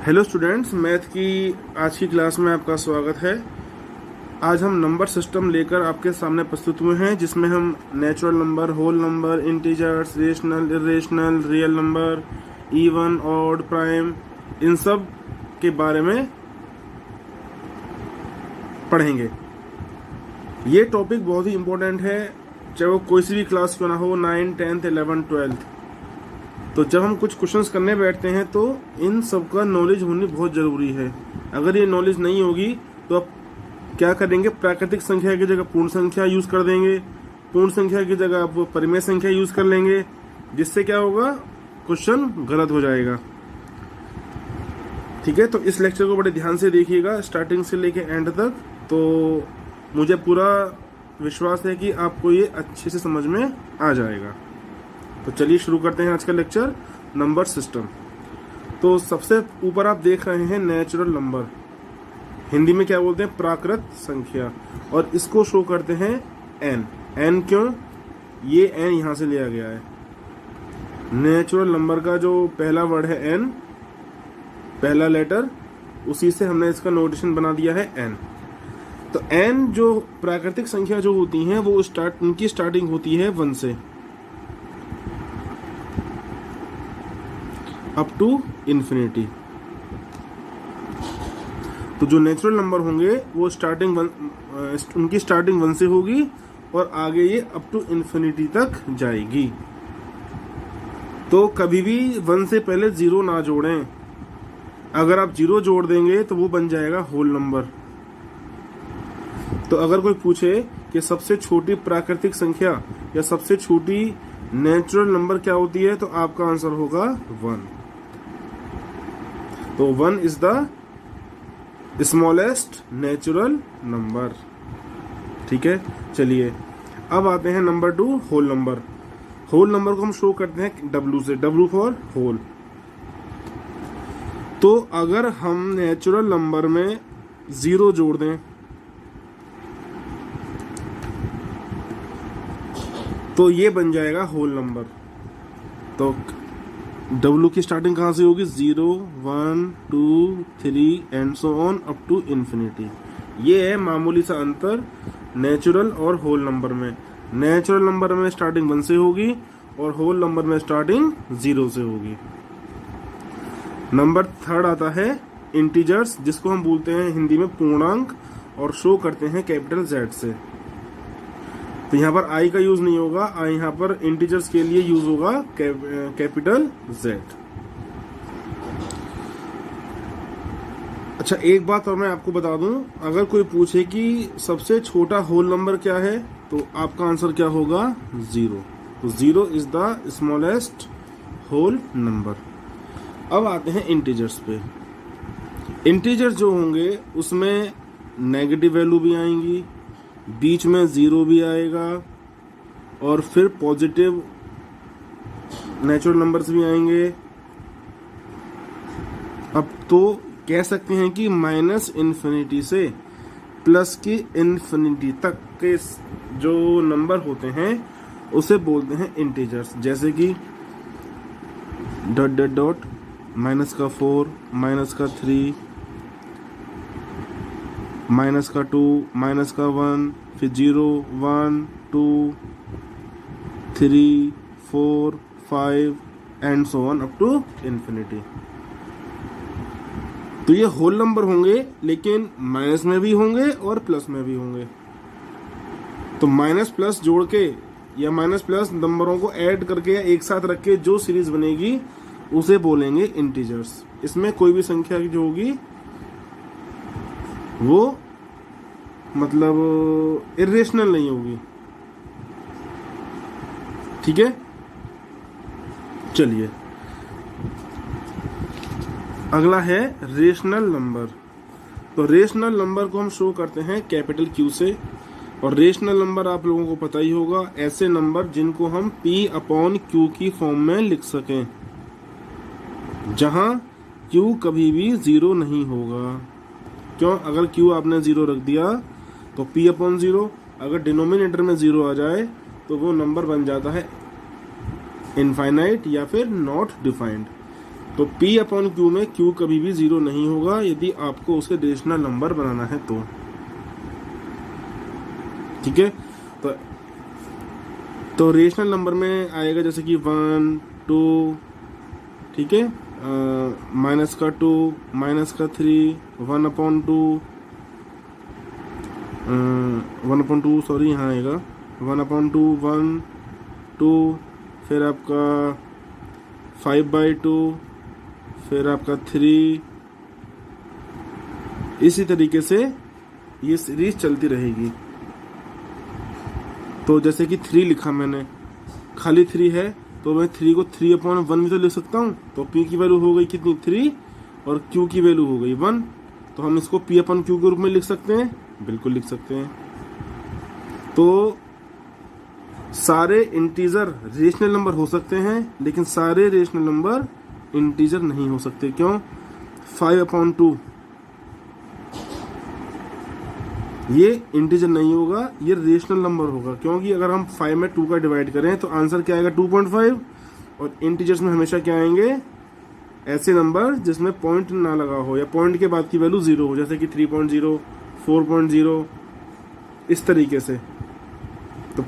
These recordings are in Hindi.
हेलो स्टूडेंट्स, मैथ की आज की क्लास में आपका स्वागत है। आज हम नंबर सिस्टम लेकर आपके सामने प्रस्तुत हुए हैं, जिसमें हम natural number, whole number, integers, rational, irrational, real number, even, odd, prime, इन सब के बारे में पढ़ेंगे। ये टॉपिक बहुत ही इम्पोर्टेंट है, चाहे वो कोई सी भी क्लास क्यों ना हो, 9, 10, 11, 12। तो जब हम कुछ क्वेश्चंस करने बैठते हैं तो इन सब का नॉलेज होनी बहुत ज़रूरी है। अगर ये नॉलेज नहीं होगी तो आप क्या करेंगे, प्राकृतिक संख्या की जगह पूर्ण संख्या यूज़ कर देंगे, पूर्ण संख्या की जगह आप परिमेय संख्या यूज़ कर लेंगे, जिससे क्या होगा, क्वेश्चन गलत हो जाएगा। ठीक है, तो इस लेक्चर को बड़े ध्यान से देखिएगा स्टार्टिंग से लेके एंड तक। तो मुझे पूरा विश्वास है कि आपको ये अच्छे से समझ में आ जाएगा। तो चलिए शुरू करते हैं आज का लेक्चर, नंबर सिस्टम। तो सबसे ऊपर आप देख रहे हैं नेचुरल नंबर, हिंदी में क्या बोलते हैं, प्राकृत संख्या, और इसको शो करते हैं एन। एन क्यों, ये एन यहाँ से लिया गया है। नेचुरल नंबर का जो पहला वर्ड है एन, पहला लेटर, उसी से हमने इसका नोटेशन बना दिया है एन। तो एन जो प्राकृतिक संख्या जो होती हैं वो उनकी स्टार्टिंग होती है 1 से अप टू इन्फिनिटी। तो जो नेचुरल नंबर होंगे वो उनकी स्टार्टिंग 1 से होगी और आगे ये अप टू इन्फिनिटी तक जाएगी। तो कभी भी 1 से पहले 0 ना जोड़ें। अगर आप 0 जोड़ देंगे तो वो बन जाएगा होल नंबर। तो अगर कोई पूछे कि सबसे छोटी प्राकृतिक संख्या या सबसे छोटी नेचुरल नंबर क्या होती है, तो आपका आंसर होगा 1। तो 1 is the smallest natural number. ठीक है, चलिए अब आते हैं number 2, whole number. Whole number को हम शो करते हैं W से, W फॉर होल। तो अगर हम नेचुरल नंबर में 0 जोड़ दें तो ये बन जाएगा होल नंबर। तो W की स्टार्टिंग कहाँ से होगी, 0, 1, 2, 3 and so on up to infinity. ये है मामूली सा अंतर नेचुरल और होल नंबर में। नेचुरल नंबर में स्टार्टिंग 1 से होगी और होल नंबर में स्टार्टिंग 0 से होगी। नंबर 3 आता है इंटीजर्स, जिसको हम बोलते हैं हिंदी में पूर्णांक, और शो करते हैं कैपिटल Z से। तो यहाँ पर आई का यूज नहीं होगा, यहाँ पर इंटीजर्स के लिए यूज होगा कैपिटल Z। अच्छा, एक बात और मैं आपको बता दूं, अगर कोई पूछे कि सबसे छोटा होल नंबर क्या है, तो आपका आंसर क्या होगा, 0। तो 0 is the smallest whole number. अब आते हैं इंटीजर्स पे। इंटीजर्स जो होंगे उसमें नेगेटिव वैल्यू भी आएंगी, बीच में 0 भी आएगा, और फिर पॉजिटिव नेचुरल नंबर्स भी आएंगे। अब तो कह सकते हैं कि माइनस इन्फिनिटी से प्लस की इन्फिनिटी तक के जो नंबर होते हैं उसे बोलते हैं इंटीजर्स। जैसे कि डॉट डॉट डॉट, माइनस का 4, माइनस का 3, माइनस का 2, माइनस का 1, फिर 0, 1, 2, 3, 4, 5 and so on up to infinity. तो ये होल नंबर होंगे, लेकिन माइनस में भी होंगे और प्लस में भी होंगे। तो माइनस प्लस जोड़ के या माइनस प्लस नंबरों को ऐड करके या एक साथ रख के जो सीरीज बनेगी उसे बोलेंगे इंटीजर्स। इसमें कोई भी संख्या जो होगी वो मतलब इरेशनल नहीं होगी। ठीक है, चलिए अगला है रेशनल नंबर। तो रेशनल नंबर को हम शो करते हैं कैपिटल Q से। और रेशनल नंबर आप लोगों को पता ही होगा, ऐसे नंबर जिनको हम P/Q की फॉर्म में लिख सकें, जहां Q कभी भी 0 नहीं होगा। क्यों, अगर Q आपने 0 रख दिया तो P/0, अगर डिनोमिनेटर में 0 आ जाए तो वो नंबर बन जाता है इनफाइनाइट या फिर नॉट डिफाइंड। तो P अपॉन Q में Q कभी भी 0 नहीं होगा यदि आपको उसे रेशनल नंबर बनाना है तो। ठीक है, तो रेशनल नंबर में आएगा जैसे कि 1 2, ठीक है, माइनस का 2, माइनस का 3, 1/2 सॉरी, यहाँ आएगा 1/2, 1 2, फिर आपका 5/2, फिर आपका 3, इसी तरीके से ये सीरीज चलती रहेगी। तो जैसे कि 3 लिखा मैंने, खाली 3 है तो मैं 3 को 3/1 भी तो लिख सकता हूँ। तो P की वैल्यू हो गई कितनी, 3, और Q की वैल्यू हो गई 1। तो हम इसको P/Q के रूप में लिख सकते हैं, बिल्कुल लिख सकते हैं। तो सारे इंटीजर रेशनल नंबर हो सकते हैं, लेकिन सारे रेशनल नंबर इंटीजर नहीं हो सकते। क्यों? 5/2 ये इंटीजर नहीं होगा, ये रेशनल नंबर होगा, क्योंकि अगर हम 5 में 2 का डिवाइड करें तो आंसर क्या आएगा, 2.5। और इंटीजर्स में हमेशा क्या आएंगे, ऐसे नंबर जिसमें पॉइंट ना लगा हो या पॉइंट के बाद की वैल्यू 0 हो, जैसे कि 3.0, 4.0, इस तरीके से। तो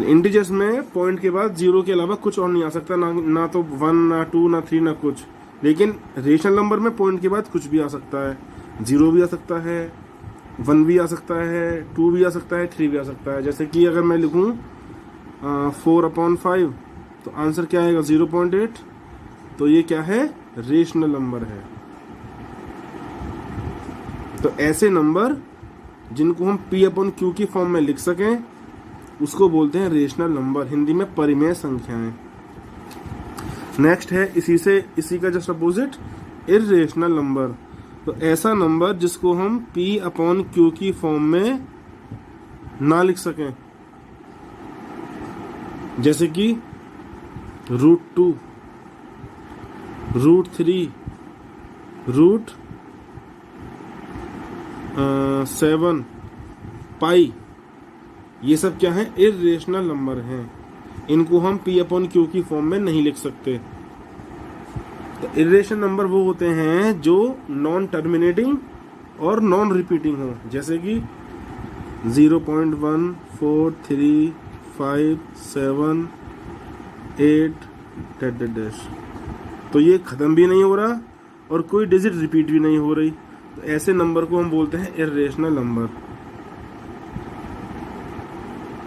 इंटीजर्स में पॉइंट के बाद 0 के अलावा कुछ और नहीं आ सकता, ना तो 1, ना 2, ना 3, ना कुछ। लेकिन रेशनल नंबर में पॉइंट के बाद कुछ भी आ सकता है, 0 भी आ सकता है, 1 भी आ सकता है, 2 भी आ सकता है, 3 भी आ सकता है। जैसे कि अगर मैं लिखूं 4/5, तो आंसर क्या आएगा, 0.8। तो ये क्या है, रेशनल नंबर है। तो ऐसे नंबर जिनको हम P/Q की फॉर्म में लिख सकें उसको बोलते हैं रेशनल नंबर, हिंदी में परिमेय संख्याएं। नेक्स्ट है इसी का जस्ट अपोजिट, इर्रेशनल नंबर। तो ऐसा नंबर जिसको हम P/Q की फॉर्म में ना लिख सकें, जैसे कि √2, √3, √7, पाई, ये सब क्या है, इर्रेशनल नंबर हैं। इनको हम P/Q की फॉर्म में नहीं लिख सकते। तो इर्रेशनल नंबर वो होते हैं जो नॉन टर्मिनेटिंग और नॉन रिपीटिंग हो, जैसे कि 0.1 4 3 5 7 8 डैश। तो ये ख़त्म भी नहीं हो रहा और कोई डिजिट रिपीट भी नहीं हो रही, तो ऐसे नंबर को हम बोलते हैं इर्रेशनल नंबर।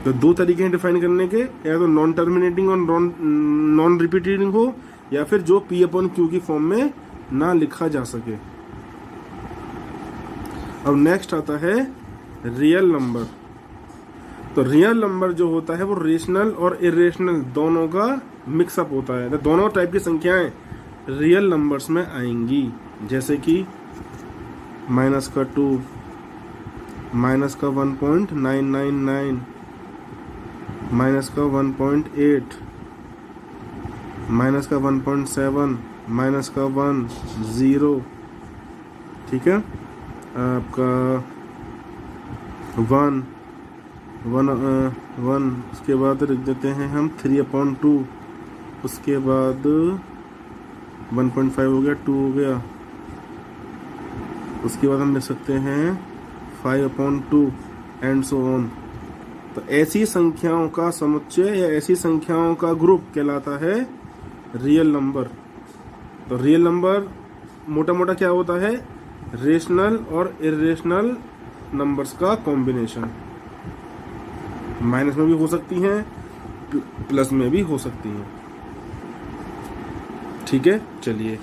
तो 2 तरीके हैं डिफाइन करने के, या तो नॉन टर्मिनेटिंग और नॉन रिपीटिंग हो, या फिर जो P/Q की फॉर्म में ना लिखा जा सके। अब नेक्स्ट आता है रियल नंबर। तो रियल नंबर जो होता है वो रेशनल और इर्रेशनल दोनों का मिक्सअप होता है। तो दोनों टाइप की संख्याएं रियल नंबर्स में आएंगी, जैसे कि -2, -1.999, -1.8, -1.7, -1, 0, ठीक है, आपका 1, उसके बाद लिख देते हैं हम 3/2, उसके बाद 1.5 हो गया, 2 हो गया, उसके बाद हम लिख सकते हैं 5/2 एंड सो ऑन। तो ऐसी संख्याओं का समुच्चय या ऐसी संख्याओं का ग्रुप कहलाता है रियल नंबर। तो रियल नंबर मोटा मोटा क्या होता है, रेशनल और इर्रेशनल नंबर्स का कॉम्बिनेशन। माइनस में भी हो सकती हैं, प्लस में भी हो सकती हैं। ठीक है, चलिए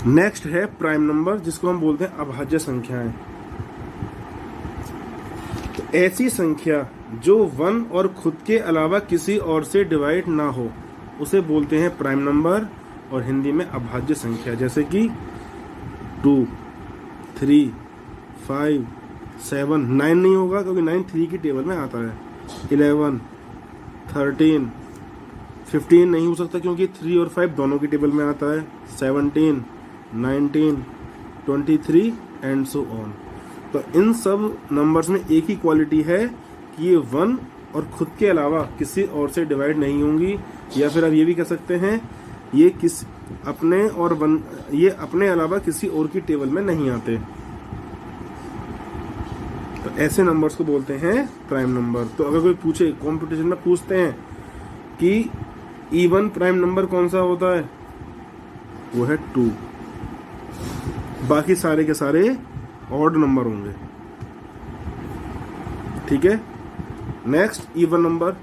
नेक्स्ट है प्राइम नंबर, जिसको हम बोलते हैं अभाज्य संख्याएं। तो ऐसी संख्या जो 1 और खुद के अलावा किसी और से डिवाइड ना हो उसे बोलते हैं प्राइम नंबर, और हिंदी में अभाज्य संख्या, जैसे कि 2, 3, 5, 7, 9 नहीं होगा क्योंकि 9 3 की टेबल में आता है, 11, 13, 15 नहीं हो सकता क्योंकि 3 और 5 दोनों की टेबल में आता है, 17, 19, 23 एंड सो ऑन। तो इन सब नंबर्स में एक ही क्वालिटी है कि ये 1 और खुद के अलावा किसी और से डिवाइड नहीं होंगी, या फिर आप ये भी कह सकते हैं अपने और ये अपने अलावा किसी और की टेबल में नहीं आते। तो ऐसे नंबर्स को बोलते हैं प्राइम नंबर। तो अगर कोई पूछे, कंपटीशन में पूछते हैं कि इवन प्राइम नंबर कौन सा होता है, वो है 2। बाकी सारे के सारे ऑड नंबर होंगे। ठीक है। Next, even number.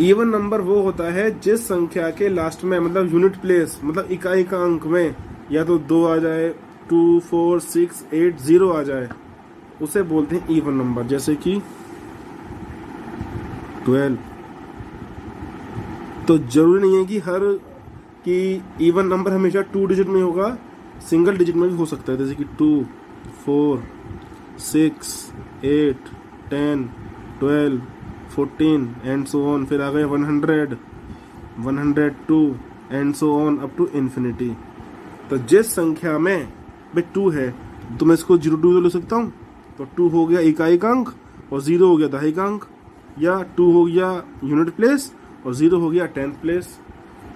Even number वो होता है जिस संख्या के लास्ट में, मतलब यूनिट प्लेस, मतलब इकाई का अंक में या तो 2 आ जाए, 2, 4, 6, 8, 0 आ जाए, उसे बोलते हैं इवन नंबर। जैसे कि 12। तो जरूरी नहीं है कि इवन नंबर हमेशा 2 डिजिट में होगा, सिंगल डिजिट में भी हो सकता है। जैसे कि 2, 4, 6, 8, 10, 12, 14 एंड सो ऑन। फिर आ गए 100, 102 and so on up to infinity. तो जिस संख्या में 2 है तो मैं इसको 02 ले सकता हूँ। तो 2 हो गया इकाई का अंक और 0 हो गया दहाई का अंक, या 2 हो गया यूनिट प्लेस और 0 हो गया 10th प्लेस।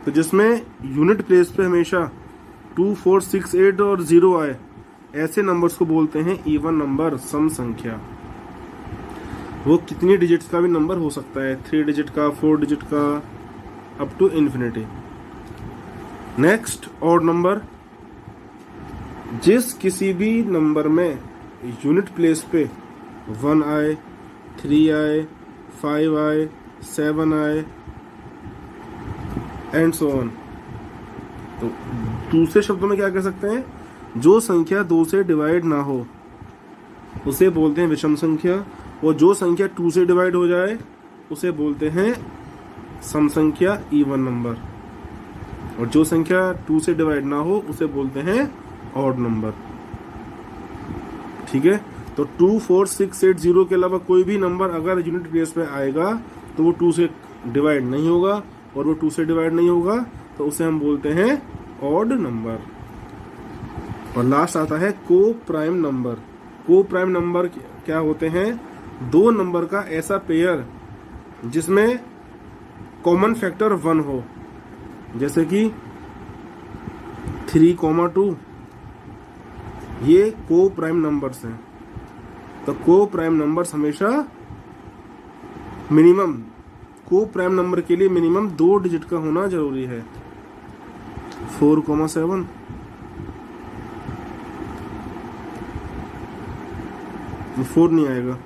तो जिसमें यूनिट प्लेस पे हमेशा 2, 4, 6, 8 और 0 आए, ऐसे नंबर्स को बोलते हैं इवन नंबर, सम संख्या। वो कितनी डिजिट्स का भी नंबर हो सकता है, 3 डिजिट का, 4 डिजिट का, up to infinity. Next, odd number. जिस किसी भी नंबर में यूनिट प्लेस पे 1 आए, 3 आए, 5 आए, 7 आए एंड सो ऑन। तो दूसरे शब्दों में क्या कह सकते हैं, जो संख्या 2 से डिवाइड ना हो उसे बोलते हैं विषम संख्या, और जो संख्या 2 से डिवाइड हो जाए उसे बोलते हैं सम संख्या, इवन नंबर। और जो संख्या 2 से डिवाइड ना हो उसे बोलते हैं ऑड नंबर। ठीक है। तो 2, 4, 6, 8, 0 के अलावा कोई भी नंबर अगर यूनिट प्लेस पे आएगा तो वो 2 से डिवाइड नहीं होगा, और वो 2 से डिवाइड नहीं होगा तो उसे हम बोलते हैं ऑड नंबर। और लास्ट आता है को प्राइम नंबर। को प्राइम नंबर क्या होते हैं, 2 नंबर का ऐसा पेयर जिसमें कॉमन फैक्टर 1 हो। जैसे कि 3,2, ये को प्राइम नंबर्स हैं। तो को प्राइम नंबर्स हमेशा मिनिमम, को प्राइम नंबर के लिए मिनिमम 2 डिजिट का होना जरूरी है। 4,7, तो 4 नहीं आएगा।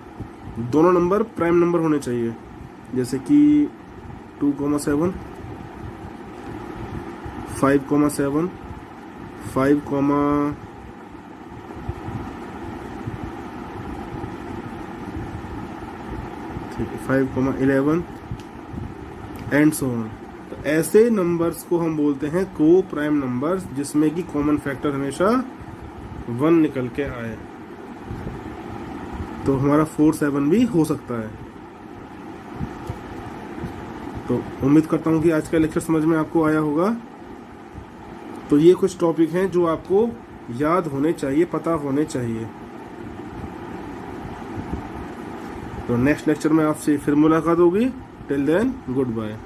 दोनों नंबर प्राइम नंबर होने चाहिए। जैसे कि 2,7, 5,7, 5,11 एंड सो ऑन। तो ऐसे नंबर्स को हम बोलते हैं को प्राइम नंबर्स, जिसमें कि कॉमन फैक्टर हमेशा 1 निकल के आए। तो हमारा 4,7 भी हो सकता है। तो उम्मीद करता हूँ कि आज का लेक्चर समझ में आपको आया होगा। तो ये कुछ टॉपिक हैं जो आपको याद होने चाहिए, पता होने चाहिए। तो नेक्स्ट लेक्चर में आपसे फिर मुलाकात होगी। Till then, good bye.